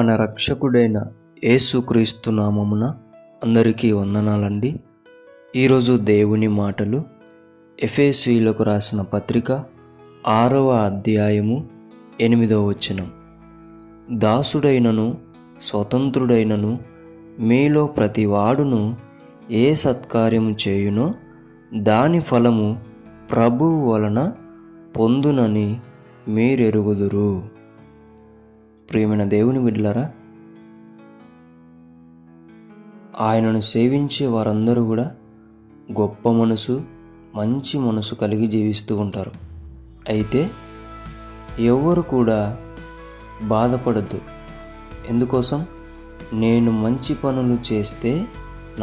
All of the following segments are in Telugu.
మన రక్షకుడైన యేసుక్రీస్తు నామమున అందరికీ వందనాలండి. ఈరోజు దేవుని మాటలు ఎఫెసీయులకు రాసిన పత్రిక 6వ అధ్యాయము 8వ వచనం. దాసుడైనను స్వతంత్రుడైనను మీలో ప్రతివాడును ఏ సత్కార్యము చేయునో దాని ఫలము ప్రభువు వలన పొందునని మీరెరుగుదురు. ప్రియమైన దేవుని బిడ్డలారా, ఆయనను సేవించే వారందరూ కూడా గొప్ప మనసు, మంచి మనసు కలిగి జీవిస్తూ ఉంటారు. అయితే ఎవరు కూడా బాధపడద్దు. ఎందుకోసం? నేను మంచి పనులు చేస్తే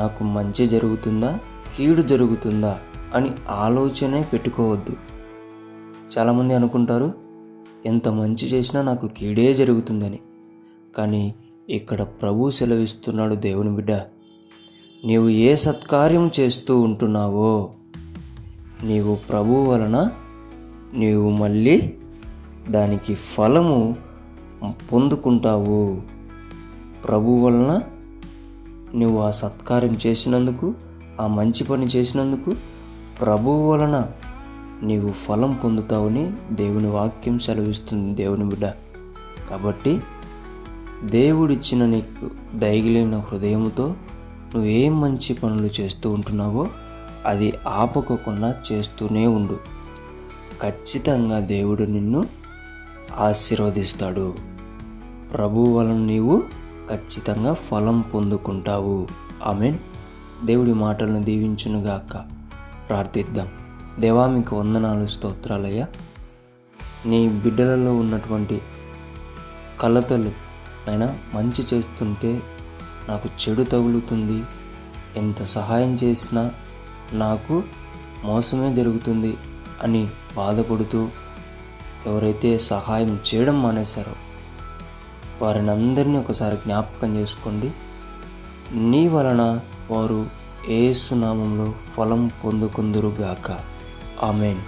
నాకు మంచి జరుగుతుందా, కీడు జరుగుతుందా అని ఆలోచనే పెట్టుకోవద్దు. చాలామంది అనుకుంటారు, ఎంత మంచి చేసినా నాకు కీడే జరుగుతుందని. కానీ ఇక్కడ ప్రభు సెలవిస్తున్నాడు, దేవుని బిడ్డ, నీవు ఏ సత్కార్యం చేస్తూ ఉంటున్నావో నీవు ప్రభు వలన నీవు మళ్ళీ దానికి ఫలము పొందుకుంటావు. ప్రభు వలన నువ్వు ఆ సత్కార్యం చేసినందుకు, ఆ మంచి పని చేసినందుకు ప్రభు వలన నీవు ఫలం పొందుతావని దేవుని వాక్యం సెలవిస్తుంది, దేవుని బిడ్డ. కాబట్టి దేవుడిచ్చిన నీకు దయగిలిన హృదయముతో నువ్వేం మంచి పనులు చేస్తూ ఉంటున్నావో అది ఆపకోకుండా చేస్తూనే ఉండు. ఖచ్చితంగా దేవుడు నిన్ను ఆశీర్వదిస్తాడు. ప్రభువు వలన నీవు ఖచ్చితంగా ఫలం పొందుకుంటావు. ఆమేన్. దేవుడి మాటలను దీవించునుగాక. ప్రార్థిద్దాం. దేవా, మీకు వందనాలు, స్తోత్రాలయ్యా. నీ బిడ్డలలో ఉన్నటువంటి కలతలు అయినా మంచి చేస్తుంటే నాకు చెడు తగులుతుంది, ఎంత సహాయం చేసినా నాకు మోసమే జరుగుతుంది అని బాధపడుతూ ఎవరైతే సహాయం చేయడం మానేశారో వారిని అందరినీ ఒకసారి జ్ఞాపకం చేసుకోండి. నీ వలన వారు యేసు నామములో ఫలం పొందుకుందురుగాక. ఆమేన్.